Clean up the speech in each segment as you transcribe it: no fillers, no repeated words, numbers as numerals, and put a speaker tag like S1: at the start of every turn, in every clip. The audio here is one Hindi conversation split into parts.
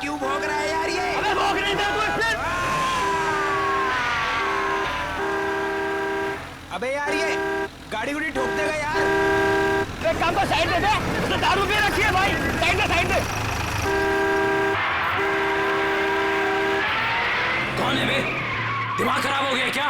S1: क्यों भौंक रहा है यार ये?
S2: अबे भौंक नहीं दे तू फिर।
S1: अबे यार ये गाड़ी गुड़ी ठोक देगा यार।
S2: एक काम कर साइड दे दे, उसने दारू पी रखी है भाई, साइड दे साइड दे।
S3: कौन है बे? दिमाग खराब हो गया क्या?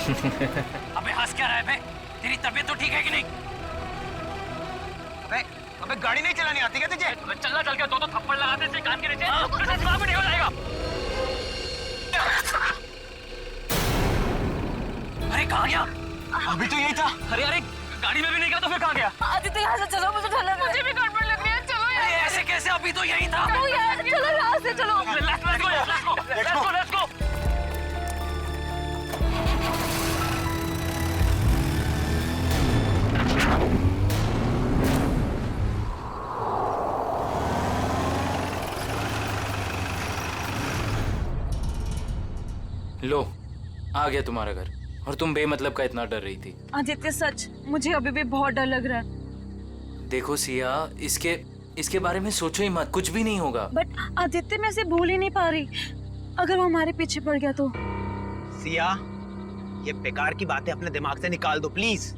S3: अबे हंस क्या रहा है बे? तेरी तबीयत तो ठीक है कि नहीं?
S1: अबे गाड़ी नहीं चलानी आती क्या तुझे?
S3: चलना चल के दो थप्पड़ लगाते से कान के नीचे तो दिमाग में निकल जाएगा। अरे कहाँ गया?
S1: अभी तो यही था।
S3: अरे अरे गाड़ी में भी नहीं गया तो फिर कहाँ गया?
S4: आदित्य यहाँ से चलो, मुझे डर लग रहा है। मुझे भी गड़बड़ लग रही है, चलो यार।
S3: अरे ऐसे कैसे? अभी तो यही था।
S4: चलो यार, चलो यहाँ से चलो।
S3: Let's go. लो आ गया तुम्हारा घर, और तुम बेमतलब का इतना डर रही थी।
S4: आदित्य सच, मुझे अभी भी बहुत डर लग रहा है।
S3: देखो सिया, इसके बारे में सोचो ही मत, कुछ भी नहीं होगा।
S4: बट आदित्य मैं इसे भूल ही नहीं पा रही। अगर वो हमारे पीछे पड़ गया तो?
S1: सिया, ये बेकार की बातें अपने दिमाग से निकाल दो प्लीज,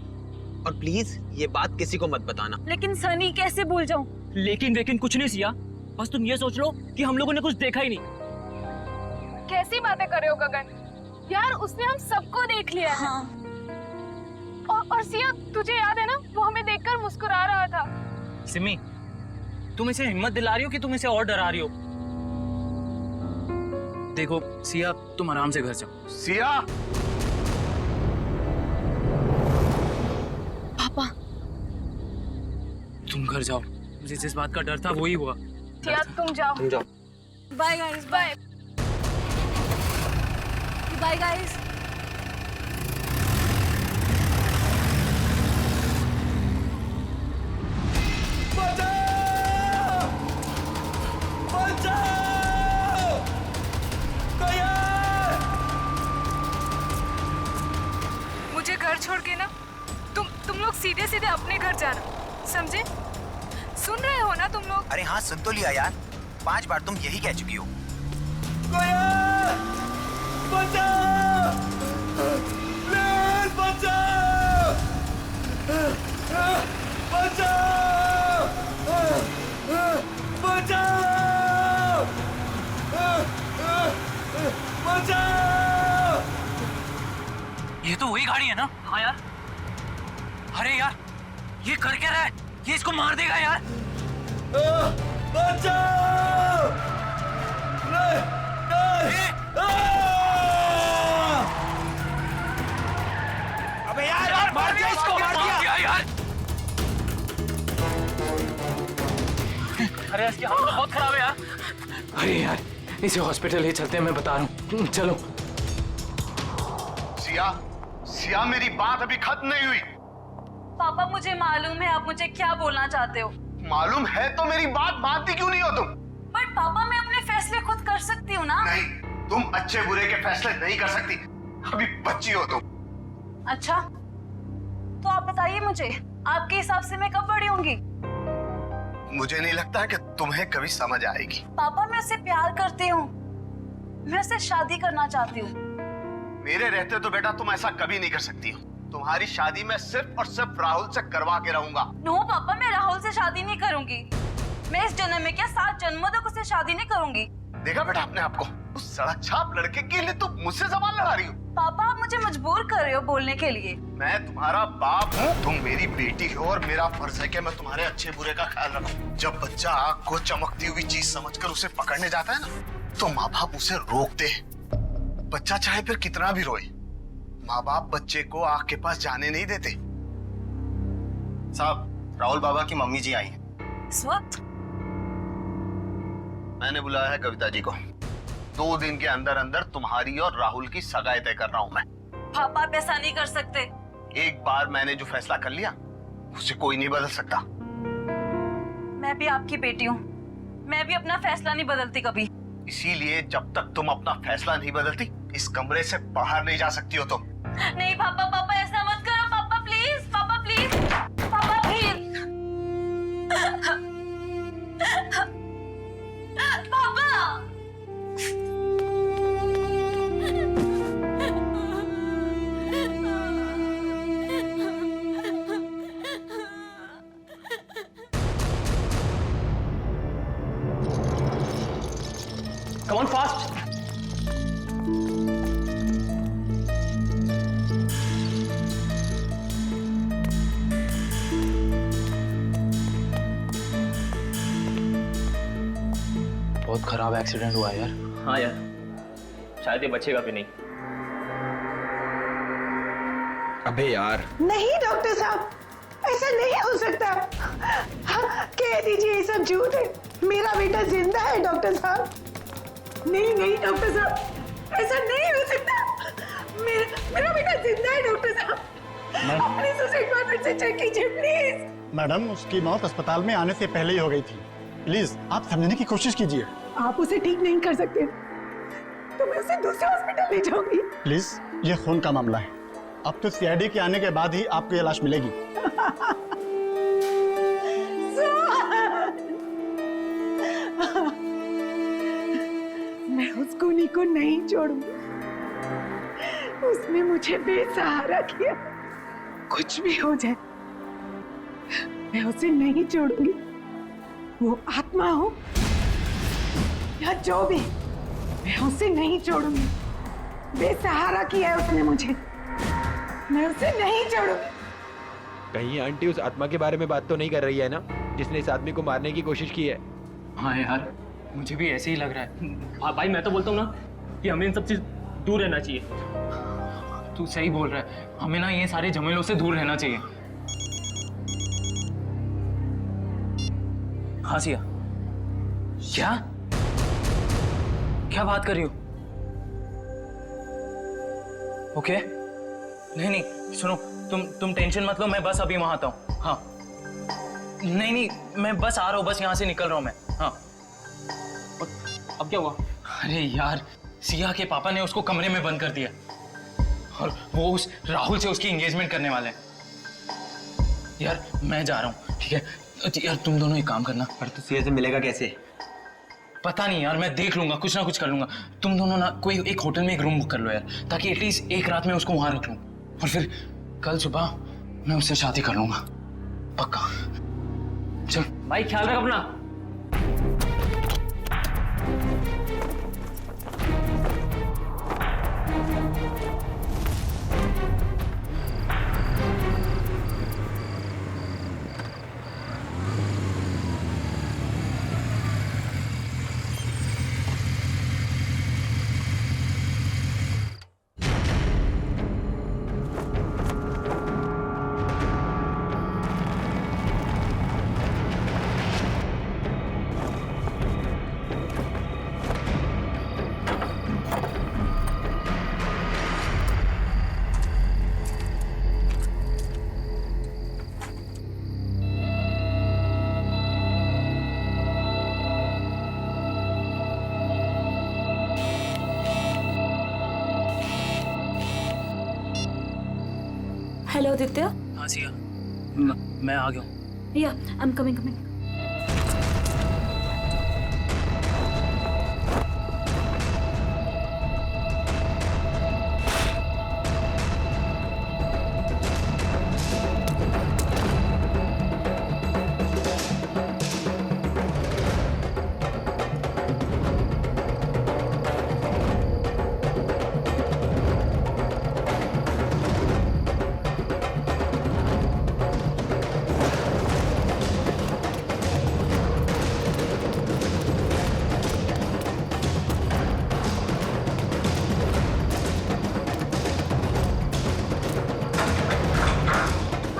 S1: और प्लीज ये बात किसी को मत बताना।
S4: लेकिन सनी, कैसे भूल जाऊं?
S2: लेकिन कुछ नहीं सिया, बस तुम ये सोच लो कि हम लोगों ने कुछ देखा ही नहीं।
S5: कैसी बातें कर रहे हो गगन? यार उसने हम सबको देख लिया है।
S4: हाँ।
S5: और सिया, तुझे याद है ना, वो हमें देखकर मुस्कुरा रहा था।
S2: सिमी, तुम इसे हिम्मत दिला रही हो कि तुम इसे और डरा रही हो? देखो सिया, तुम आराम से घर जाओ।
S6: सिया!
S4: पापा,
S2: तुम घर जाओ, मुझे जिस बात का डर था वही हुआ।
S5: सिया तुम जाओ।
S4: Bye guys, bye bye guys.
S5: मुझे घर छोड़ के ना तुम लोग सीधे सीधे अपने घर जाना, समझे? सुन रहे हो ना तुम लोग?
S1: अरे हाँ, सुन तो लिया यार, 5 बार तुम यही कह चुकी हो।
S3: ये तो वही गाड़ी है ना? हाँ यार। अरे यार, ये कर क्या रहा है? ये इसको मार देगा यार।
S1: अबे यार मार दिया इसको, मार दिया
S3: यार।
S2: अरे इसकी हालत बहुत खराब है यार।
S3: अरे यार, इसे हॉस्पिटल ले चलते हैं, मैं बता रहा हूँ, चलो।
S6: सिया, मेरी बात अभी खत्म नहीं हुई।
S4: पापा, मुझे मालूम है आप मुझे क्या बोलना चाहते हो।
S6: मालूम है तो मेरी बात मानती क्यों नहीं हो तुम?
S4: बट पापा, मैं अपने फैसले खुद कर सकती हूँ ना।
S6: नहीं, तुम अच्छे बुरे के फैसले नहीं कर सकती, अभी बच्ची हो तुम।
S4: अच्छा, तो आप बताइए मुझे, आपके हिसाब से मैं कब बड़ी होंगी?
S6: मुझे नहीं लगता कि तुम्हें कभी समझ आएगी।
S4: पापा मैं उससे प्यार करती हूँ, मैं उससे शादी करना चाहती हूँ।
S6: मेरे रहते तो बेटा तुम ऐसा कभी नहीं कर सकती हो। तुम्हारी शादी मैं सिर्फ और सिर्फ राहुल से करवा के रहूंगा।
S4: नो पापा, मैं राहुल से शादी नहीं करूंगी। मैं इस जन्म में क्या 7 जन्मों तक उससे शादी नहीं करूंगी।
S6: देखा बेटा अपने आप को, उस सड़क छाप लड़के के लिए तुम मुझसे जबान लड़ा रही हो।
S4: पापा आप मुझे मजबूर कर रहे हो बोलने के लिए।
S6: मैं तुम्हारा बाप हूँ, तुम मेरी बेटी हो और मेरा फर्ज है कि मैं तुम्हारे अच्छे बुरे का ख्याल रखूं। जब बच्चा आग को चमकती हुई चीज समझकर उसे पकड़ने जाता है ना, तो माँ बाप उसे रोकते हैं। बच्चा चाहे फिर कितना भी रोए, माँ बाप बच्चे को आग के पास जाने नहीं देते।
S7: साहब, राहुल बाबा की मम्मी जी आई हैं।
S4: इस वक्त?
S6: मैंने बुलाया है कविता जी को। 2 दिन के अंदर अंदर तुम्हारी और राहुल की सगाई तय कर रहा हूँ मैं।
S4: पापा आप ऐसा नहीं कर सकते।
S6: एक बार मैंने जो फैसला कर लिया उसे कोई नहीं बदल सकता।
S4: मैं भी आपकी बेटी हूँ, मैं भी अपना फैसला नहीं बदलती कभी।
S6: इसीलिए जब तक तुम अपना फैसला नहीं बदलती, इस कमरे से बाहर नहीं जा सकती हो तुम।
S4: नहीं पापा, पापा ऐसा मत करो। पापा प्लीज, पापा प्लीज, पापा प्लीज। पापा
S2: Come on fast.
S3: बहुत खराब एक्सीडेंट हुआ यार।
S2: हाँ यार, शायद ये बचेगा भी नहीं।
S1: अबे यार,
S8: नहीं डॉक्टर साहब, ऐसा नहीं हो सकता। हाँ, कह दीजिए ये सब झूठ है। मेरा बेटा जिंदा है डॉक्टर साहब। नहीं नहीं डॉक्टर साहब, ऐसा नहीं हो सकता। मेरा बेटा जिंदा है डॉक्टर साहब। प्लीज उसे एक बार फिर से चेक कीजिए प्लीज।
S9: मैडम, उसकी मौत अस्पताल में आने से पहले ही हो गई थी। प्लीज आप समझने की कोशिश कीजिए।
S8: आप उसे ठीक नहीं कर सकते तो मैं उसे दूसरे हॉस्पिटल ले जाऊंगी।
S9: प्लीज, ये खून का मामला है। अब तो सीआईडी के आने के बाद ही आपको ये लाश मिलेगी।
S8: मैं उस खूनी को नहीं छोड़ूंगी। उसने मुझे बेसहारा किया। कुछ भी हो जाए मैं उसे नहीं छोड़ूंगी। वो आत्मा हो या जो भी, मैं उसे नहीं छोड़ूंगी। बेसहारा किया है उसने मुझे, मैं उसे नहीं छोड़ूंगी।
S10: कहीं आंटी उस आत्मा के बारे में बात तो नहीं कर रही है ना, जिसने इस आदमी को मारने की कोशिश की है?
S2: हाँ यार, मुझे भी ऐसे ही लग रहा है। भाई मैं तो बोलता हूँ ना कि हमें इन सब चीज दूर रहना चाहिए। तू सही बोल रहा है, हमें ना ये सारे झमेलों से दूर रहना चाहिए। हाँ सिया, क्या बात कर रही हो? ओके, नहीं सुनो, तुम टेंशन मत लो, मैं बस अभी वहां आता हूँ। हाँ नहीं मैं बस आ रहा हूँ, बस यहाँ से निकल रहा हूँ मैं। हाँ अब क्या हुआ? अरे यार, सिया के पापा ने उसको कमरे में बंद कर दिया और वो उस राहुल से उसकी एंगेजमेंट करने वाले हैं। यार मैं जा रहा हूँ, ठीक है? यार तुम दोनों एक काम करना।
S1: पर तू सिया से मिलेगा कैसे?
S2: पता नहीं यार, मैं देख लूंगा, कुछ ना कुछ कर लूंगा। तुम दोनों ना कोई एक होटल में एक रूम बुक कर लो यार, ताकि एटलीस्ट एक रात में उसको वहां रख लूं और फिर कल सुबह मैं उससे शादी कर लूंगा, पक्का। चल भाई, ख्याल रख अपना।
S4: हेलो आदित्य।
S2: हाँ सिया, मैं आ गया हूँ।
S4: या I am coming coming.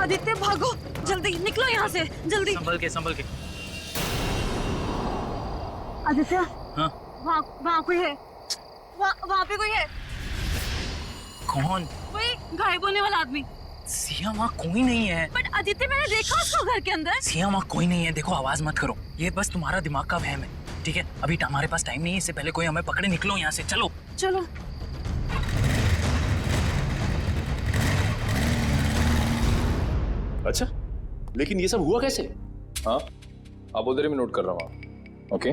S4: Aditya भागो, जल्दी निकलो यहाँ से, जल्दी।
S2: संभल के।
S4: आदित्य,
S2: हाँ
S4: वहाँ कोई है, वहाँ पे कोई है,
S2: कौन?
S4: कोई गायब होने वाला आदमी।
S2: सिया वहाँ कोई नहीं है।
S4: बट आदित्य मैंने देखा उसको घर के अंदर।
S2: सिया वहाँ कोई नहीं है। देखो आवाज मत करो, ये बस तुम्हारा दिमाग का वहम है, ठीक है? अभी हमारे पास टाइम नहीं है, इससे पहले कोई हमें पकड़े। निकलो यहाँ से, चलो
S4: चलो।
S11: अच्छा, लेकिन ये सब हुआ कैसे? हाँ, आप उधर ही मैं नोट कर रहा हूँ। ओके।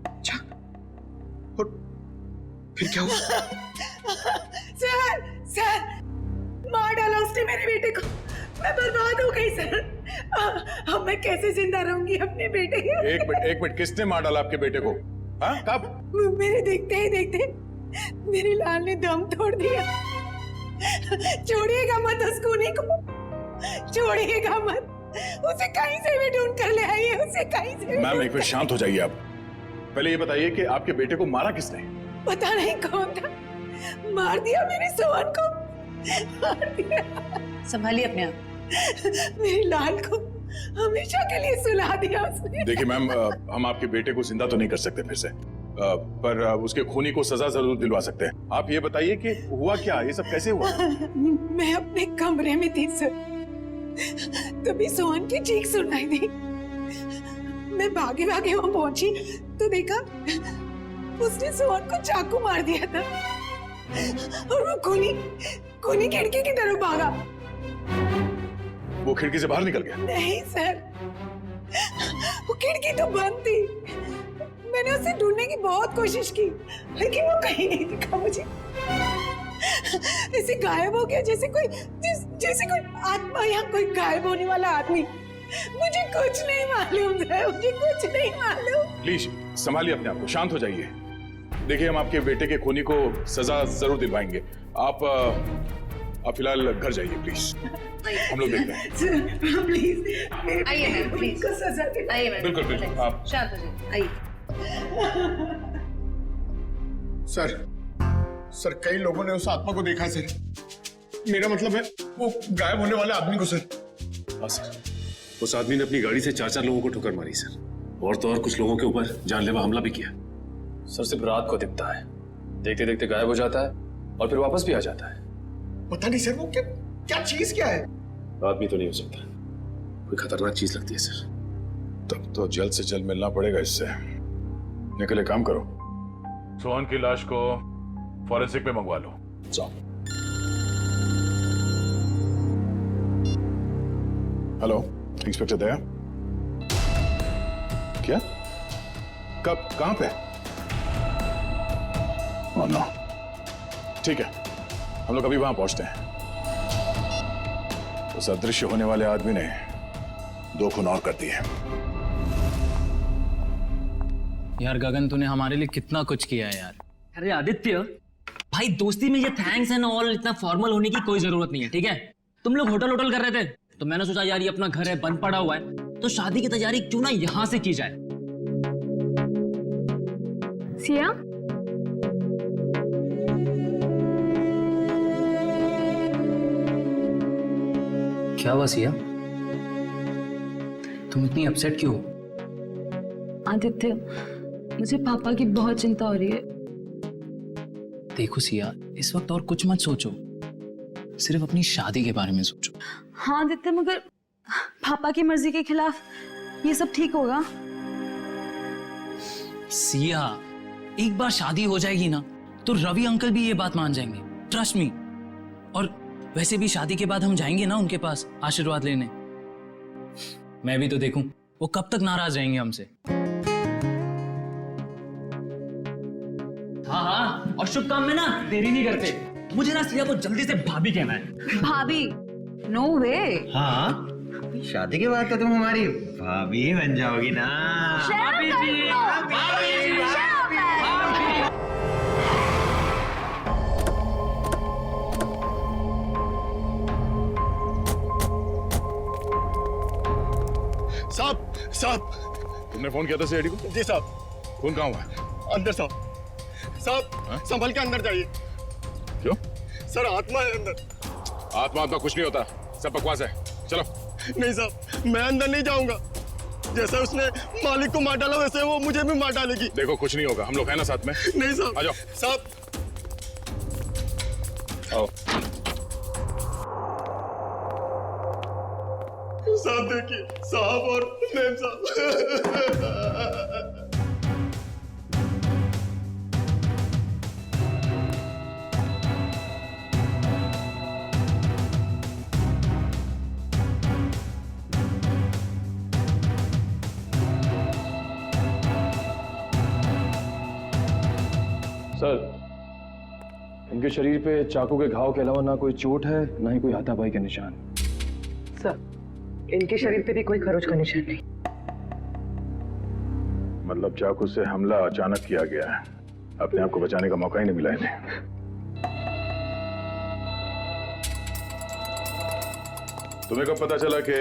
S6: अच्छा, और फिर क्या हुआ?
S8: सर, मार डाला उसने मेरे बेटे को। मैं बर्बाद हो गई सर। अब मैं कैसे जिंदा रहूंगी अपने बेटे के?
S11: एक मिनट, किसने मार डाला आपके बेटे को? हाँ, कब?
S8: मेरे देखते ही देखते मेरे लाल ने दम तोड़ दिया। छोड़िएगा मत उस खूनी को, छोड़िएगा मत। उसे कहीं से भी ढूंढ कर ले आइए, उसे कहीं से।
S11: मैम एक मिनट शांत हो जाइए आप। पहले ये बताइए कि आपके बेटे को मारा किसने?
S8: पता नहीं कौन था, मार दिया मेरे सोहन को, मार दिया।
S5: संभालिए अपने आप।
S8: मेरे लाल को हमेशा के लिए सुला दिया उसने।
S11: देखिए मैम, हम आपके बेटे को जिंदा तो नहीं कर सकते फिर से, पर उसके खूनी को सजा जरूर दिलवा सकते हैं। आप ये बताइए कि हुआ क्या, ये सब कैसे हुआ?
S8: मैं अपने कमरे में थी सर, तभी सोहन की चीख सुनाई दी। मैं भागे वहां पहुंची तो देखा उसने सोहन को चाकू मार दिया था और वो खूनी खिड़की की तरफ भागा।
S11: वो खिड़की से बाहर निकल गया?
S8: नहीं सर, वो खिड़की तो बंद थी। मैंने उसे ढूंढने की बहुत कोशिश की, लेकिन वो कहीं नहीं दिखा मुझे। ऐसे गायब हो गया जैसे कोई आत्मा या कोई गायब होने वाला आदमी। मुझे कुछ नहीं मालूम है, मुझे कुछ नहीं मालूम।
S11: प्लीज संभालिए अपने आप को, शांत हो जाइए। देखिए हम आपके बेटे के खूनी को सजा जरूर दिलवाएंगे। आप फिलहाल घर जाइए प्लीज, हम लोग देखते हैं।
S8: प्लीज आइए, प्लीज को सजा दे। आइए
S11: बिल्कुल आप
S8: शांत हो जाइए, आइए।
S6: सर कई लोगों ने उस आत्मा को देखा सर। मेरा मतलब है वो गायब होने वाले आदमी को सर।
S12: हाँ सर, उस आदमी ने अपनी गाड़ी से 4 लोगों को ठोकर मारी सर, और तो और कुछ लोगों के ऊपर जानलेवा हमला भी किया।
S11: सर सिर्फ रात को दिखता है, देखते देखते गायब हो जाता है और फिर वापस भी आ जाता है।
S6: पता नहीं सर वो क्या चीज क्या है।
S12: आदमी तो नहीं हो सकता, कोई खतरनाक चीज लगती है सर।
S11: तब तो जल्द से जल्द मिलना पड़ेगा इससे। निकले काम करो, सोहन की लाश को फॉरेंसिक में मंगवा लो। जाओ। हेलो इंस्पेक्टर दया, क्या? कब, कहां पे? ओह नो, ठीक है, हम लोग अभी वहां पहुंचते हैं। उस अदृश्य होने वाले आदमी ने 2 खून और कर दिए।
S2: यार गगन, तूने हमारे लिए कितना कुछ किया है यार।
S3: अरे आदित्य भाई, दोस्ती में ये थैंक्स एंड ऑल इतना फॉर्मल होने की कोई जरूरत नहीं है, ठीक है? तुम लोग होटल कर रहे थे तो मैंने सोचा यार ये अपना घर है, बंद पड़ा हुआ है, तो शादी की तैयारी क्यों ना यहां से की जाए।
S5: सिया,
S2: क्या हुआ सिया? तुम इतनी अपसेट क्यों हो?
S4: आदित्य, मुझे पापा की बहुत चिंता हो रही है।
S2: देखो सिया, इस वक्त और कुछ मत सोचो, सिर्फ अपनी शादी के बारे में सोचो।
S4: हाँ आदित्य, मगर पापा की मर्जी के खिलाफ ये सब ठीक होगा?
S2: सिया, एक बार शादी हो जाएगी ना तो रवि अंकल भी ये बात मान जाएंगे, ट्रस्ट मी। और वैसे भी शादी के बाद हम जाएंगे ना उनके पास आशीर्वाद लेने। मैं भी तो देखूं वो कब तक नाराज रहेंगे हमसे।
S3: हाँ हाँ, और शुभ काम में ना देरी नहीं करते। मुझे ना सिया को जल्दी से भाभी कहना है।
S4: भाभी? नो वे।
S1: हाँ, शादी के बाद तो तुम हमारी भाभी ही बन जाओगी ना।
S4: भाभी जी,
S6: साहब साहब,
S11: तुमने फोन किया था सीआईडी को?
S6: जी साहब।
S11: फोन कहाँ हुआ है?
S6: अंदर साहब। साहब संभल के अंदर जाइए।
S11: क्यों?
S6: सर आत्मा है अंदर।
S11: आत्मा कुछ नहीं होता, सब बकवास है। चलो।
S6: नहीं साहब, मैं अंदर नहीं जाऊंगा। जैसे उसने मालिक को मार डाला वैसे वो मुझे भी मार डालेगी।
S11: देखो कुछ नहीं होगा, हम लोग हैं ना साथ में।
S6: नहीं साहब।
S11: आ जाओ।
S6: साहब
S11: आओ।
S6: साहब देखिए, साहब और मैम साहब।
S12: सर, इनके शरीर पे चाकू के घाव के अलावा ना कोई चोट है ना ही कोई हाथापाई के निशान।
S8: सर, इनके शरीर पे भी कोई खरोच का निशान नहीं।
S11: मतलब चाकू से हमला अचानक किया गया है, अपने आप को बचाने का मौका ही नहीं मिला इन्हें। तुम्हें कब पता चला कि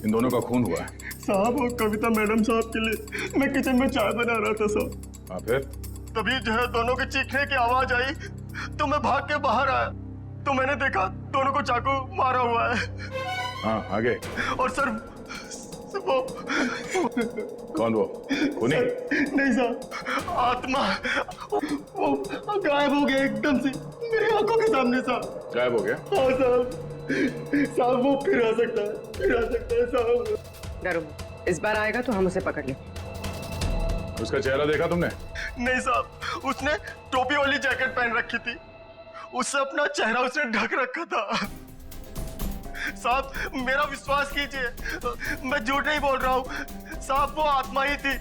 S11: इन दोनों का खून हुआ है?
S6: साहब वो कविता मैडम साहब के लिए मैं किचन में चाय बना रहा था साहब।
S11: हाँ फिर?
S6: तभी जो है दोनों के चीखने की आवाज आई तो मैं भाग के बाहर आया तो मैंने देखा दोनों को चाकू मारा हुआ है।
S11: हाँ आगे?
S6: और सर वो
S11: कौन वो? खूनी?
S6: नहीं साहब, आत्मा वो गायब हो गया एकदम से मेरी आंखों के सामने साहब।
S11: गायब हो गया?
S6: हाँ साहब। साहब वो फिर आ सकता है साहब।
S8: डरो, इस बार आएगा तो हम उसे पकड़ लें।
S11: उसका चेहरा देखा तुमने?
S6: नहीं साहब, उसने टोपी वाली जैकेट पहन रखी थी, उससे अपना चेहरा उसने ढक रखा था। साहब मेरा विश्वास कीजिए, मैं झूठ नहीं बोल रहा हूँ साहब, वो आत्मा ही थी।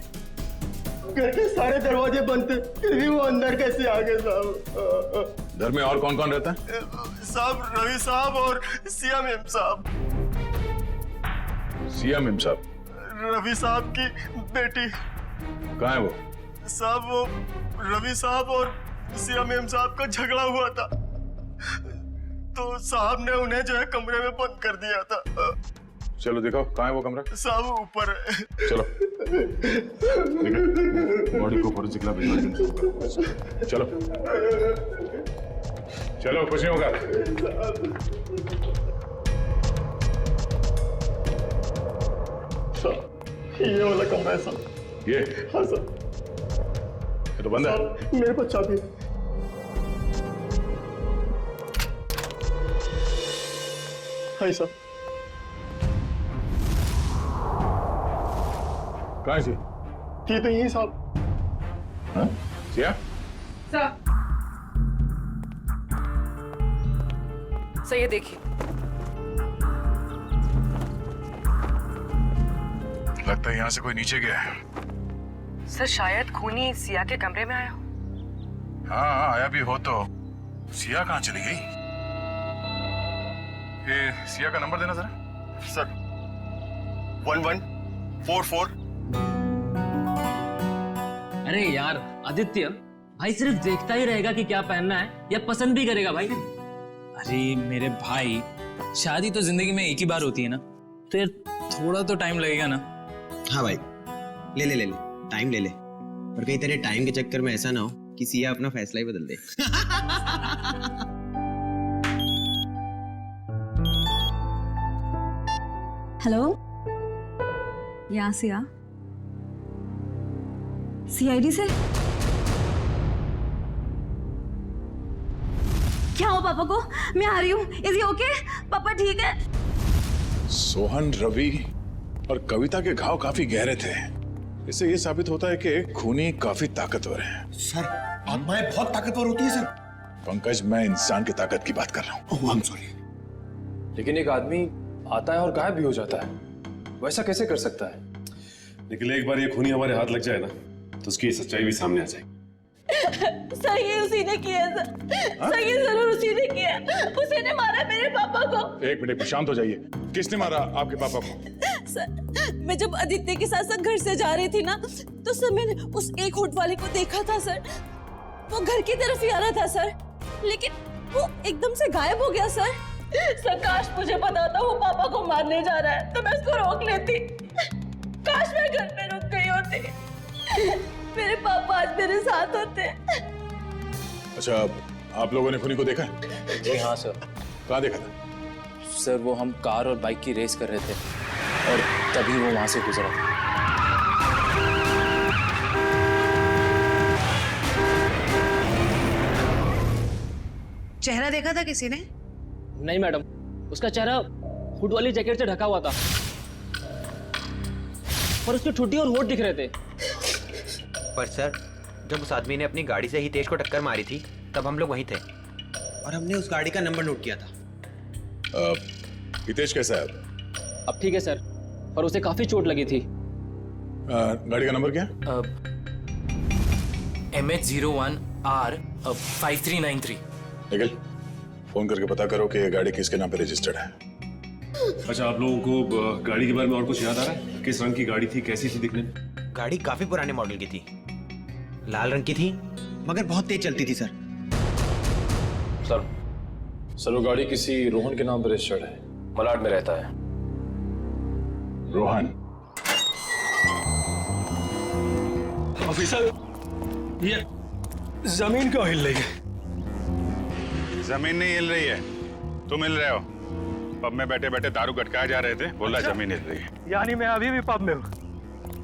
S6: घर के सारे दरवाजे बंद थे फिर भी वो अंदर कैसे आ गए साहब?
S11: घर में और कौन कौन रहता है?
S6: साहब रवि साहब और सिया मेम साहब।
S11: सिया मेम साहब?
S6: रवि साहब की बेटी।
S11: कहाँ है वो?
S6: साहब वो रवि साहब और सिया मेम साहब का झगड़ा हुआ था तो साहब ने उन्हें जो है कमरे में बंद कर दिया था।
S11: चलो दिखाओ कहाँ है वो कमरा।
S6: साहब ऊपर है।
S11: चलो बॉडी को फोरेंसिक लैब भिजवा दो। चलो चलो, कुछ नहीं होगा।
S6: ये वाला कमरा है साहब।
S11: ये?
S6: हाँ सर।
S11: ये तो बंद है।
S6: मेरे पास चाबी है। हाँ सर।
S11: कहाँ है सी?
S6: ये तो यही साहब।
S11: हाँ? सिया?
S5: सर ये देखिए।
S11: लगता है यहाँ से कोई नीचे गया है।
S8: सर शायद खूनी सिया के कमरे में आया हो।
S11: हाँ आया भी हो तो सिया कहाँ चली गई? ये सिया का नंबर देना जरा।
S6: सर 1144।
S3: अरे यार आदित्य, भाई सिर्फ देखता ही रहेगा कि क्या पहनना है या पसंद भी करेगा भाई?
S2: अरे मेरे भाई, शादी तो जिंदगी में एक ही बार होती है ना, तो यार थोड़ा तो टाइम लगेगा ना।
S1: हाँ भाई, ले ले ले ले, टाइम ले ले, और कहीं तेरे टाइम के चक्कर में ऐसा ना हो कि सिया अपना फैसला ही बदल दे।
S4: हेलो, यहाँ सिया, सीआईडी से? क्या हो पापा को? मैं आ रही हूँ। Is he okay? पापा ठीक है?
S11: सोहन, रवि और कविता के घाव काफी गहरे थे। इससे ये साबित होता है कि खूनी काफी ताकतवर है।
S6: सर आत्माएं बहुत ताकतवर होती है सर।
S11: पंकज, मैं इंसान की ताकत की बात कर रहा हूँ।
S9: I am sorry.
S12: लेकिन एक आदमी आता है और गायब भी हो जाता है, वैसा कैसे कर सकता है? लेकिन एक बार ये खूनी हमारे हाथ लग जाए ना, तो उसकी सच्चाई भी सामने आ जाएगी।
S4: सर ये उसी ने किया सर ये जरूर उसी ने किया। उसी ने मारा मेरे पापा को।
S11: एक मिनट, शांत हो जाइए। किसने मारा आपके पापा को?
S4: सर मैं जब आदित्य के साथ घर से जा रही थी ना, तो सर मैंने उस एक होट वाले को देखा था सर। वो घर की तरफ ही आ रहा था सर, लेकिन वो एकदम से गायब हो गया सर। सर काश मुझे पता होता वो पापा को मारने जा रहा है, तो मैं उसको रोक लेती। काश मैं घर में रुक गई होती, मेरे पापा आज मेरे साथ होते।
S11: अच्छा, आप लोगों ने खूनी को देखा?
S2: जी हाँ सर।
S11: कहाँ देखा था?
S2: सर वो हम कार और बाइक की रेस कर रहे थे और तभी वो वहां से गुजरा था।
S8: चेहरा देखा था किसी ने?
S3: नहीं मैडम, उसका चेहरा हुड वाली जैकेट से ढका हुआ था और उसकी ठुड्डी और होठ दिख रहे थे।
S10: पर सर, जब उस आदमी ने अपनी गाड़ी से हितेश को टक्कर मारी थी, तब हम लोग वहीं थे
S1: और हमने उस गाड़ी का नंबर नोट किया था।
S11: हितेश कैसा है?
S3: अब ठीक है सर, पर उसे काफी चोट लगी थी।
S11: गाड़ी का नंबर क्या?
S2: MH01R5393।
S11: निखिल, फोन करके पता करो कि ये गाड़ी किसके नाम पे रजिस्टर्ड है।
S12: अच्छा, आप लोगों को गाड़ी के बारे में और कुछ याद आ रहा है? किस रंग की गाड़ी थी, कैसी थी दिखने में?
S10: गाड़ी काफी पुराने मॉडल की थी, लाल रंग की थी,
S1: मगर बहुत तेज चलती थी सर।
S12: सर वो गाड़ी किसी रोहन के नाम पर रजिस्टर्ड है, मलाड में रहता है।
S11: रोहन?
S12: ऑफिसर, ये जमीन क्यों हिल रही है?
S11: जमीन नहीं हिल रही है, तुम हिल रहे हो। पब में बैठे बैठे दारू गटकाए जा रहे थे, बोला जमीन हिल रही है।
S13: यानी मैं अभी भी पब में हूँ।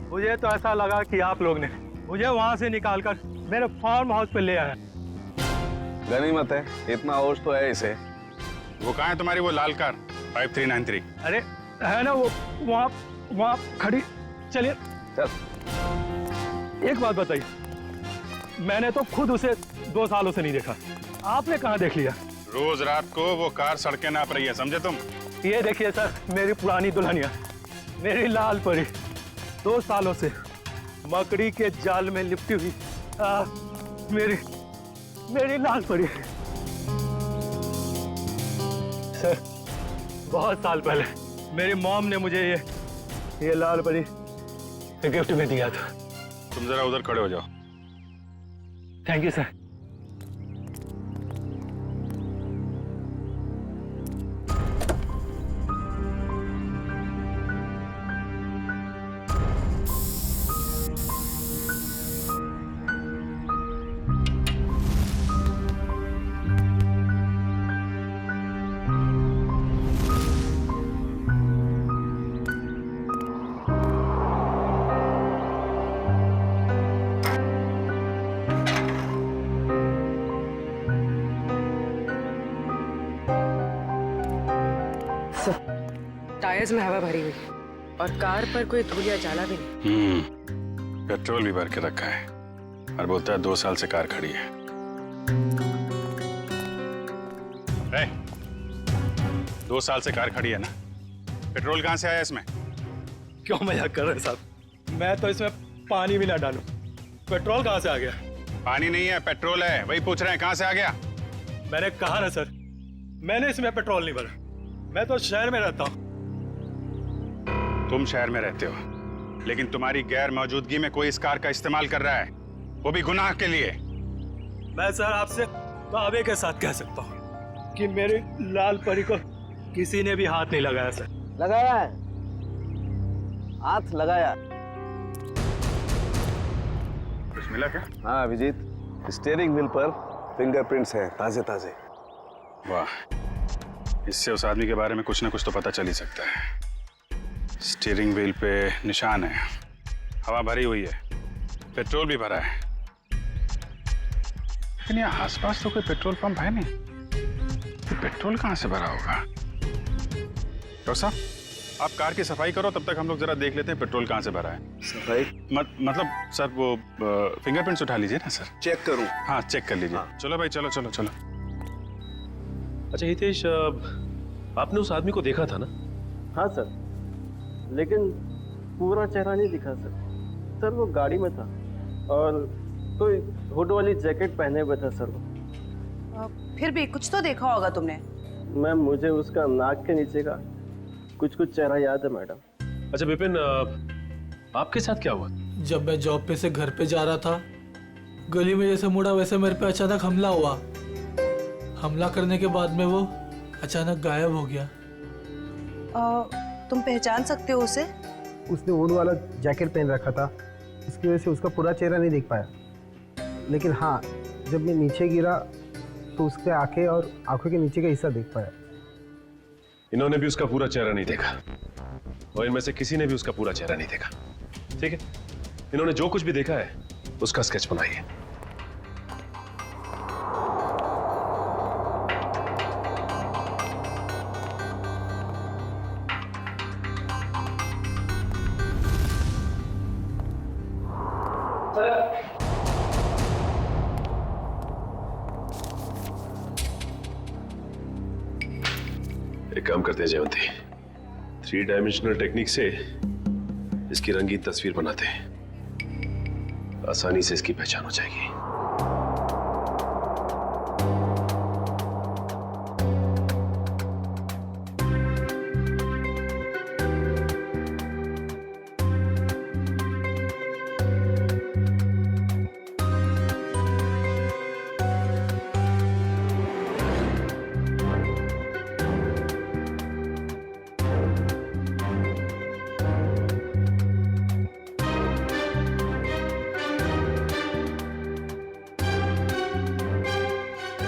S13: मुझे तो ऐसा लगा कि आप लोग ने मुझे वहाँ से निकालकर मेरे फार्म हाउस पे ले आया।
S14: गनीमत है, इतना होश तो है इसे।
S11: वो कहाँ है तुम्हारी वो लाल कार 5393?
S13: अरे है ना वो वहाँ खड़ी। चलिए
S14: चल।
S13: एक बात बताइए, मैंने तो खुद उसे 2 सालों से नहीं देखा, आपने कहाँ देख लिया?
S11: रोज रात को वो कार सड़कें नाप रही है, समझे तुम?
S13: ये देखिए सर, मेरी पुरानी दुल्हनिया, मेरी लाल परी, 2 सालों से मकड़ी के जाल में लिपटी हुई मेरी लाल परी। सर बहुत साल पहले मेरी मॉम ने मुझे ये लाल परी गिफ्ट में दिया था।
S11: तुम जरा उधर खड़े हो जाओ।
S13: Thank you sir.
S5: टायर्स में हवा भरी हुई है और कार पर कोई धूल या जाला भी नहीं।
S11: पेट्रोल भी भर के रखा है और बोलता है 2 साल से कार खड़ी है। 2 साल से कार खड़ी है ना, पेट्रोल कहाँ से आया इसमें?
S13: क्यों मजाक कर रहे हैं साहब? मैं तो इसमें पानी भी ना डालूं, पेट्रोल कहाँ से आ गया?
S11: पानी नहीं है, पेट्रोल है, वही पूछ रहे हैं कहाँ से आ गया।
S13: मैंने कहा ना सर, मैंने इसमें पेट्रोल नहीं भरा। मैं तो शहर में रहता हूँ।
S11: तुम शहर में रहते हो, लेकिन तुम्हारी गैर मौजूदगी में कोई इस कार का इस्तेमाल कर रहा है, वो भी गुनाह के लिए।
S13: मैं सर आपसे दावे के साथ कह सकता हूँ कि मेरी लाल परी को किसी ने भी हाथ नहीं लगाया सर।
S14: लगाया है, हाथ लगाया।
S11: कुछ मिला क्या?
S14: हाँ अभिजीत, स्टीयरिंग व्हील पर फिंगरप्रिंट्स हैं, ताजे ताजे।
S11: वाह, इससे उस आदमी के बारे में कुछ ना कुछ तो पता चल ही सकता है। स्टीयरिंग व्हील पे निशान है, हवा भरी हुई है, पेट्रोल भी भरा है, लेकिन यहाँ आसपास तो कोई पेट्रोल पंप है नहीं। तो पेट्रोल कहाँ से भरा होगा? डॉक्टर साहब, आप कार की सफाई करो, तब तक हम लोग जरा देख लेते हैं पेट्रोल कहाँ से भरा है।
S14: सफाई
S11: मतलब सर वो फिंगरप्रिंट्स उठा लीजिए ना सर।
S14: चेक करूं?
S11: हाँ चेक कर लीजिए। हाँ। चलो भाई, चलो चलो चलो।
S12: अच्छा हितेश, आपने उस आदमी को देखा था ना?
S13: हाँ सर, लेकिन पूरा चेहरा नहीं दिखा सर। सर वो गाड़ी में था और कोई हुड वाली जैकेट पहने हुए था सर वो।
S8: फिर भी कुछ तो देखा होगा तुमने।
S13: मैम मुझे उसका नाक के नीचे का कुछ चेहरा याद है मैडम।
S12: अच्छा विपिन, आपके साथ क्या हुआ?
S15: जब मैं जॉब पे से घर पे जा रहा था, गली में जैसे मुड़ा वैसे मेरे पे अचानक हमला हुआ। हमला करने के बाद में वो अचानक गायब हो गया।
S8: तुम पहचान सकते हो उसे?
S13: उसने वुड वाला जैकेट पहन रखा था, इसकी वजह से उसका पूरा चेहरा नहीं देख पाया। लेकिन हाँ, जब मैं नीचे गिरा तो उसके आंखें और आंखों के नीचे का हिस्सा देख पाया।
S12: इन्होंने भी उसका पूरा चेहरा नहीं देखा और इनमें से किसी ने भी उसका पूरा चेहरा नहीं देखा। ठीक है, इन्होंने जो कुछ भी देखा है उसका स्केच बनाइए। एक काम करते हैं जयवंती, 3 डायमेंशनल टेक्निक से इसकी रंगीन तस्वीर बनाते हैं, आसानी से इसकी पहचान हो जाएगी।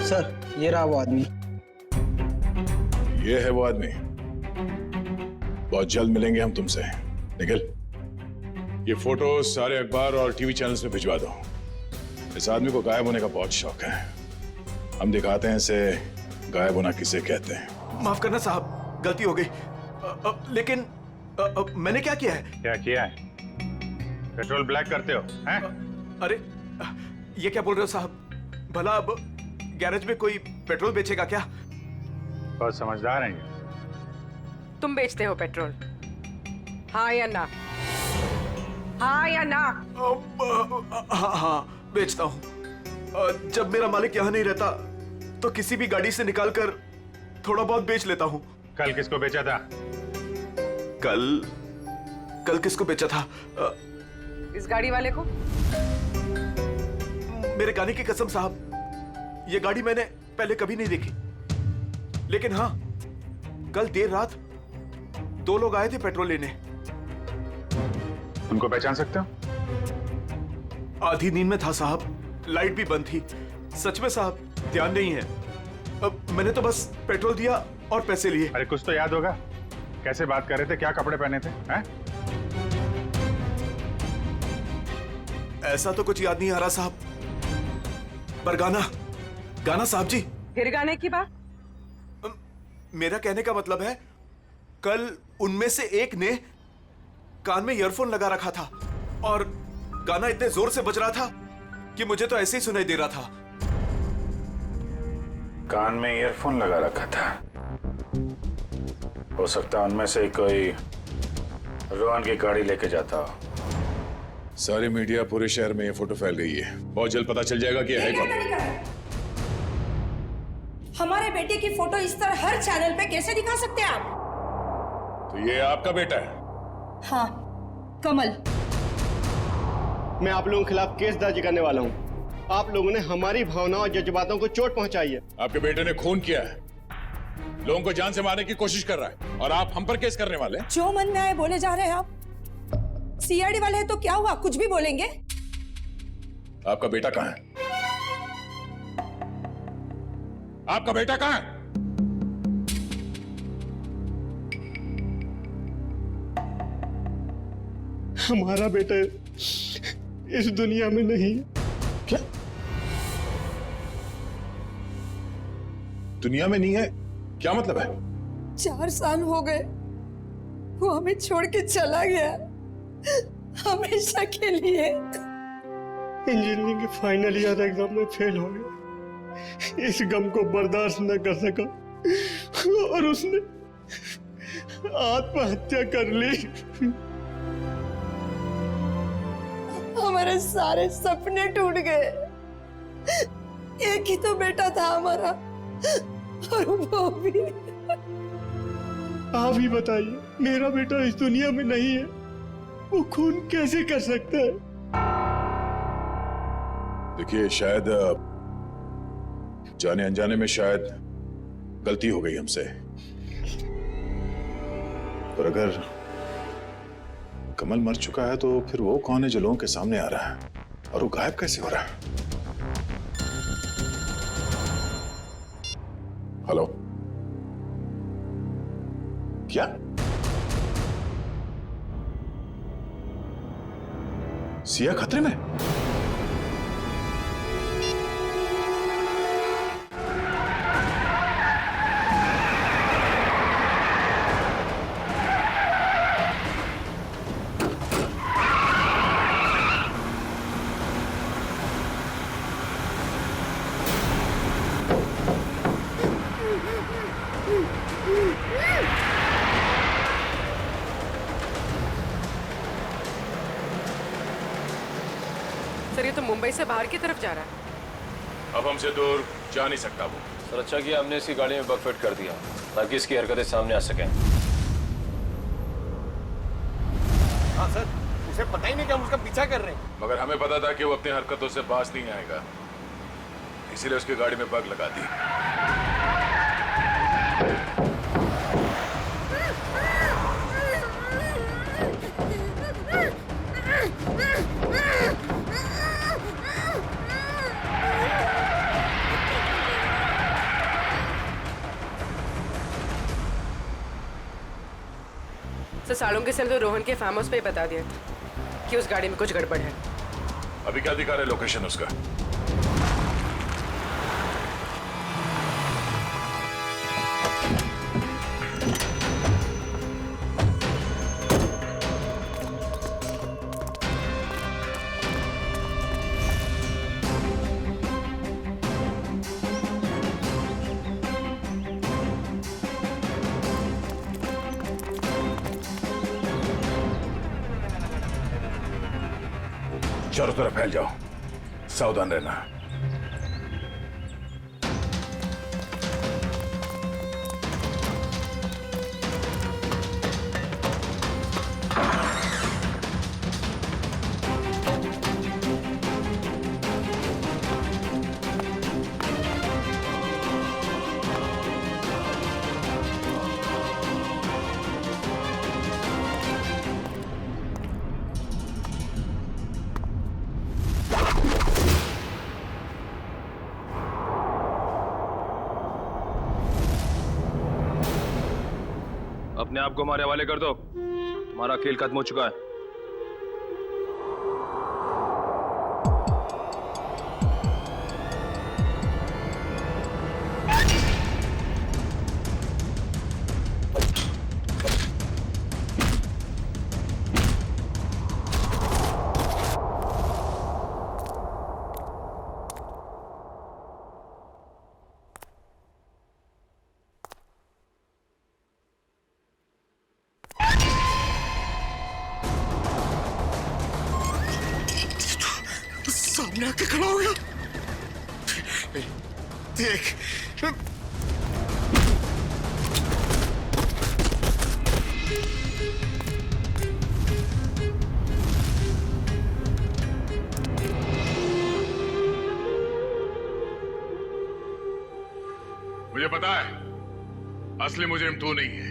S1: सर, ये रहा वो आदमी।
S11: ये है वो आदमी। बहुत जल्द मिलेंगे हम तुमसे। निखिल, ये फोटो सारे अखबार और टीवी चैनल्स में भिजवा दो। इस आदमी को गायब होने का बहुत शौक है। हम दिखाते हैं इसे गायब होना किसे कहते हैं।
S16: माफ करना साहब, गलती हो गई। लेकिन मैंने क्या किया है?
S11: क्या किया है? पेट्रोल ब्लैक करते हो हैं?
S16: अरे ये क्या बोल रहे हो साहब? भला अब गैरेज में कोई पेट्रोल बेचेगा क्या?
S11: बहुत समझदार हैं ये।
S5: तुम बेचते हो पेट्रोल, हाँ या ना? हाँ या ना?
S16: हाँ, बेचता हूँ। जब मेरा मालिक यहाँ नहीं रहता तो किसी भी गाड़ी से निकालकर थोड़ा बहुत बेच लेता हूँ।
S11: कल किसको बेचा था?
S16: कल किसको बेचा था?
S5: इस गाड़ी वाले को।
S16: मेरे गाने की कसम साहब, ये गाड़ी मैंने पहले कभी नहीं देखी। लेकिन हाँ, कल देर रात 2 लोग आए थे पेट्रोल लेने।
S11: उनको पहचान सकते हो?
S16: आधी नींद में था साहब, लाइट भी बंद थी। सच में साहब, ध्यान नहीं है। अब मैंने तो बस पेट्रोल दिया और पैसे लिए।
S11: अरे कुछ तो याद होगा, कैसे बात कर रहे थे, क्या कपड़े पहने थे हैं?
S16: ऐसा तो कुछ याद नहीं आ रहा साहब, पर गाना साहब जी।
S5: फिर गाने की बात?
S16: मेरा कहने का मतलब है, कल उनमें से एक ने कान में ईयरफोन लगा रखा था और गाना इतने जोर से बज रहा था कि मुझे तो ऐसे ही सुनाई दे रहा था।
S11: कान में ईयरफोन लगा रखा था? हो सकता है उनमें से कोई रोहन की गाड़ी लेके जाता हो। सारी मीडिया, पूरे शहर में ये फोटो फैल गई है। बहुत जल्द पता चल जाएगा कि है कौन।
S8: हमारे बेटे की फोटो इस तरह हर चैनल पे कैसे दिखा सकते हैं आप?
S11: तो ये आपका बेटा है?
S8: हाँ, कमल।
S9: मैं आप लोगों के खिलाफ केस दर्ज करने वाला हूँ। आप लोगों ने हमारी भावनाओं और जज्बातों को चोट पहुंचाई है।
S11: आपके बेटे ने खून किया है, लोगों को जान से मारने की कोशिश कर रहा है, और आप हम पर केस करने वाले हैं?
S8: जो मन में आए बोले जा रहे हैं आप। सीआईडी वाले हैं तो क्या हुआ, कुछ भी बोलेंगे।
S11: आपका बेटा कहाँ है? आपका बेटा कहाँ है?
S9: हमारा बेटा इस दुनिया में नहीं।
S11: क्या दुनिया में नहीं है? क्या मतलब है?
S8: 4 साल हो गए, वो हमें छोड़ के चला गया, हमेशा के लिए।
S9: इंजीनियरिंग के फाइनल ईयर एग्जाम में फेल हो गया। इस गम को बर्दाश्त न कर सका और उसने आत्महत्या कर ली।
S8: हमारे सारे सपने टूट गए। एक ही तो बेटा था हमारा, और वो भी।
S9: आप ही बताइए, मेरा बेटा इस दुनिया में नहीं है, वो खून कैसे कर सकता है?
S11: देखिए, शायद जाने अनजाने में शायद गलती हो गई हमसे, पर अगर कमल मर चुका है तो फिर वो कौन है जो लोगों के सामने आ रहा है, और वो गायब कैसे हो रहा है? हेलो, क्या सिया खतरे में?
S17: सर, ये तो मुंबई से बाहर की तरफ जा रहा है।
S11: अब हमसे दूर जा नहीं सकता वो।
S12: सर, अच्छा किया हमने इसकी गाड़ी में बगफिट कर दिया ताकि इसकी हरकतें सामने आ सकें।
S9: हाँ सर, उसे पता ही नहीं कि हम उसका पीछा कर रहे हैं।
S11: मगर हमें पता था कि वो अपनी हरकतों से बाज नहीं आएगा, इसीलिए उसकी गाड़ी में बग लगा दी।
S17: सर, सालों के सेल तो रोहन के फार्म हाउस पे ही बता दिया था कि उस गाड़ी में कुछ गड़बड़ है।
S11: अभी क्या दिखा रहे लोकेशन उसका? चारों तरफ फैल जाओ, सावधान रहना।
S12: अपने आप को हमारे हवाले कर दो, तुम्हारा खेल खत्म हो चुका है।
S6: सामने आके खड़ा हो गया। देख,
S11: मुझे पता है असली मुजरिम तू नहीं है।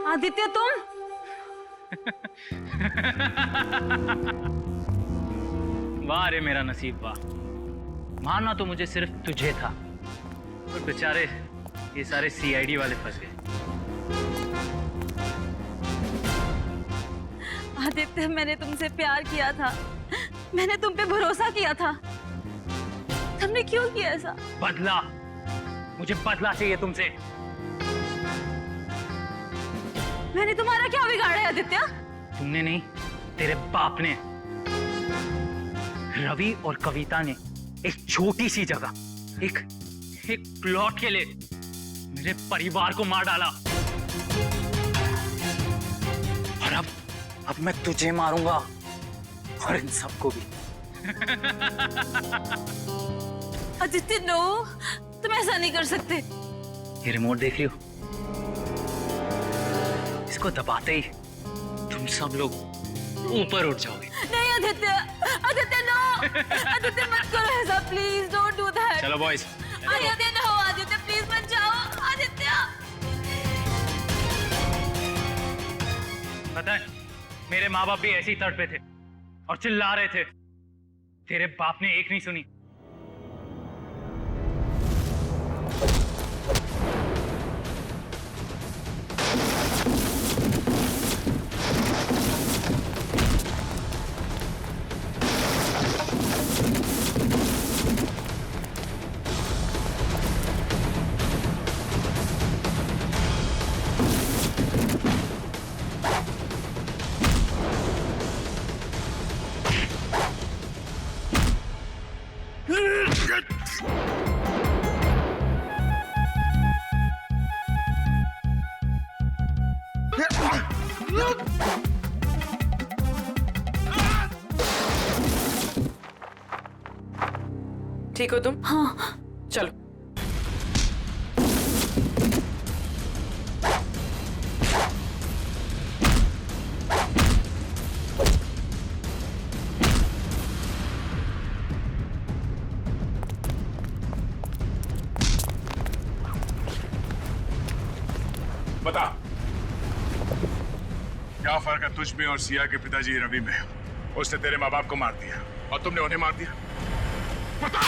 S4: आदित्य, तुम?
S2: वाह रे मेरा नसीब वाह, मारना तो मुझे सिर्फ तुझे था, और बेचारे ये सारे सीआईडी वाले फंस गए।
S4: आदित्य, मैंने तुमसे प्यार किया था, मैंने तुम पे भरोसा किया था, तुमने क्यों किया ऐसा?
S2: बदला, मुझे बदला चाहिए तुमसे।
S4: मैंने तुम्हारा क्या बिगाड़ा है आदित्य?
S2: तुमने नहीं, तेरे बाप ने। रवि और कविता ने एक छोटी सी जगह, एक प्लॉट के लिए मेरे परिवार को मार डाला। और अब मैं तुझे मारूंगा और इन सबको भी।
S4: आदित्य नो, तुम ऐसा नहीं कर सकते।
S2: ये रिमोट देख रही हो? इसको दबाते ही तुम सब लोग ऊपर उठ जाओगे।
S4: नहीं आदित्य, आदित्य नो, आदित्य मत करो ऐसा, प्लीज डोंट डू दैट।
S2: चलो boys.
S4: Aditya no, Aditya please मत जाओ, आदित्य।
S2: पता है, मेरे माँ बाप भी ऐसे ही तड़पे थे और चिल्ला रहे थे। तेरे बाप ने एक नहीं सुनी।
S17: ठीक हो तुम?
S4: हाँ।
S17: चलो।
S11: बता, क्या फर्क है तुझ में और सिया के पिताजी रवि में? उसने तेरे माँ बाप को मार दिया और तुमने उन्हें मार दिया। बता।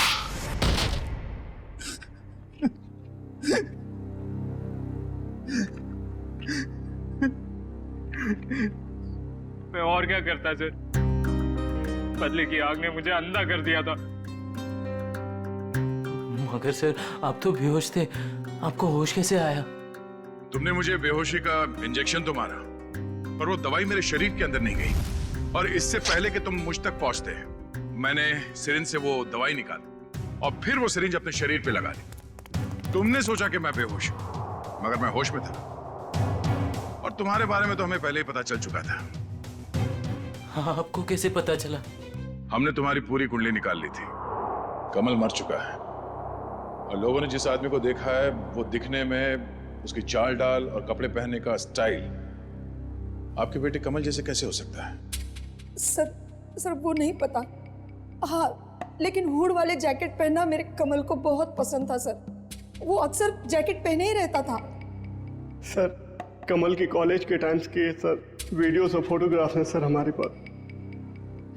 S2: मैं और क्या करता सर? बदले की आग ने मुझे अंधा कर दिया था।
S15: मगर सर, आप तो बेहोश थे, आपको होश कैसे आया?
S11: तुमने मुझे बेहोशी का इंजेक्शन तो मारा, पर वो दवाई मेरे शरीर के अंदर नहीं गई। और इससे पहले कि तुम मुझ तक पहुंचते, मैंने सिरिंज से वो दवाई निकाली और फिर वो सिरिंज अपने शरीर पे लगा ली। तुमने सोचा कि मैं बेहोश हूं, मगर मैं होश में था। और तुम्हारे बारे में तो हमें पहले ही पता चल चुका था।
S15: हाँ, आपको कैसे पता चला?
S11: हमने तुम्हारी पूरी कुंडली निकाल ली थी। कमल मर चुका है और लोगों ने जिस आदमी को देखा है वो दिखने में, उसकी चाल डाल और कपड़े पहनने का स्टाइल आपके बेटे कमल जैसे कैसे हो सकता है?
S8: सर वो नहीं पता। हाँ, लेकिन हुड वाले जैकेट पहनना मेरे कमल को बहुत पसंद था सर। वो अक्सर जैकेट पहने ही रहता था।
S9: सर, कमल के कॉलेज के टाइम्स के सर वीडियोस और फोटोग्राफ्स हैं सर हमारे पास।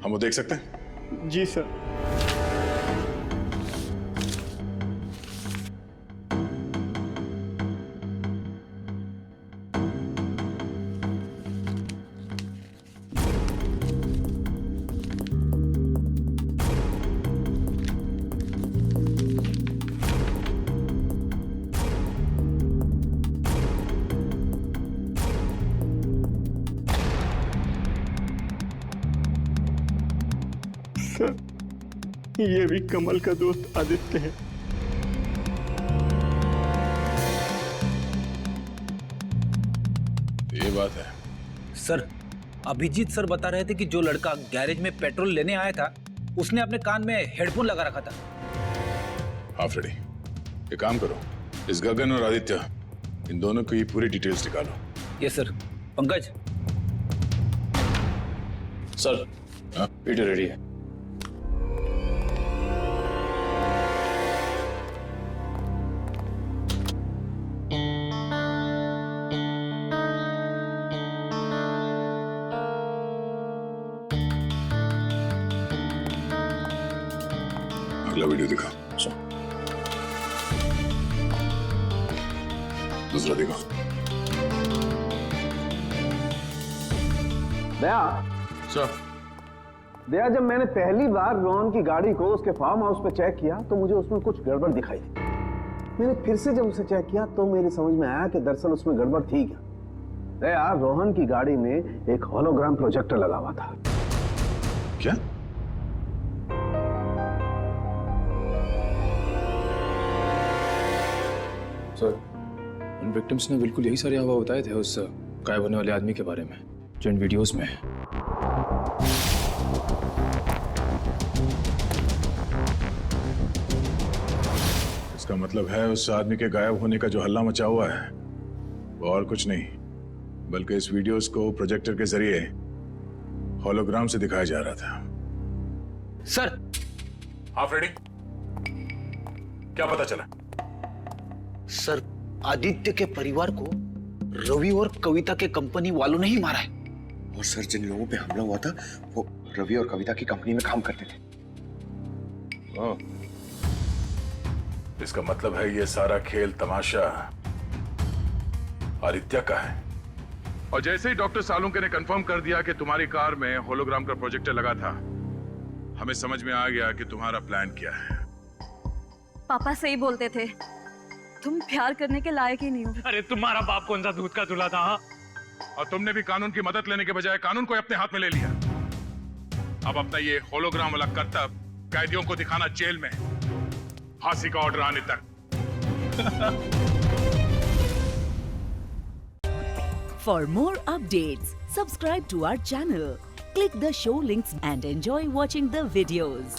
S11: हम वो देख सकते हैं?
S9: जी सर। ये भी कमल का दोस्त आदित्य है।
S11: ये बात है
S18: सर। अभिजीत सर बता रहे थे कि जो लड़का गैरेज में पेट्रोल लेने आया था, उसने अपने कान में हेडफोन लगा रखा था।
S11: हाँ फ्रेडी, एक काम करो, इस गगन और आदित्य, इन दोनों की पूरी डिटेल्स निकालो।
S18: Yes sir. Pankaj.
S11: Sir, Peter ready है। अगला वीडियो दिखा। दूसरा देखो।
S14: दया
S11: सर,
S14: दया, जब मैंने पहली बार रोहन की गाड़ी को उसके फार्म हाउस पे चेक किया तो मुझे उसमें कुछ गड़बड़ दिखाई दी। मैंने फिर से जब उसे चेक किया तो मेरी समझ में आया कि दरअसल उसमें गड़बड़ थी क्या। दया, रोहन की गाड़ी में एक होलोग्राम प्रोजेक्टर लगा हुआ था।
S11: क्या?
S2: सर, उन विक्टिम्स ने बिल्कुल यही सारे हवा बताए थे उस गायब होने वाले आदमी के बारे में जो इन वीडियोस में है।
S11: इसका मतलब है उस आदमी के गायब होने का जो हल्ला मचा हुआ है वो और कुछ नहीं बल्कि इस वीडियोस को प्रोजेक्टर के जरिए होलोग्राम से दिखाया जा रहा था।
S3: सर।
S11: हाँ फ्रेडी, क्या पता चला?
S1: सर, आदित्य के परिवार को रवि और कविता के कंपनी वालों ने ही मारा है।
S6: और सर, जिन लोगों पे हमला हुआ था वो रवि और कविता की कंपनी में काम करते थे।
S11: इसका मतलब है ये सारा खेल तमाशा आदित्य का है। और जैसे ही डॉक्टर सालुंके ने कंफर्म कर दिया कि तुम्हारी कार में होलोग्राम का प्रोजेक्टर लगा था, हमें समझ में आ गया कि तुम्हारा प्लान क्या है।
S4: पापा सही बोलते थे, तुम प्यार करने के लायक ही नहीं हो।
S2: अरे तुम्हारा बाप कौन सा दूध का दूल्हा था?
S11: और तुमने भी कानून की मदद लेने के बजाय कानून को अपने हाथ में ले लिया। अब अपना ये होलोग्राम वाला करतब कैदियों को दिखाना जेल में, फांसी का ऑर्डर आने तक।
S19: For more updates, subscribe to our channel, click the show links and enjoy watching the videos.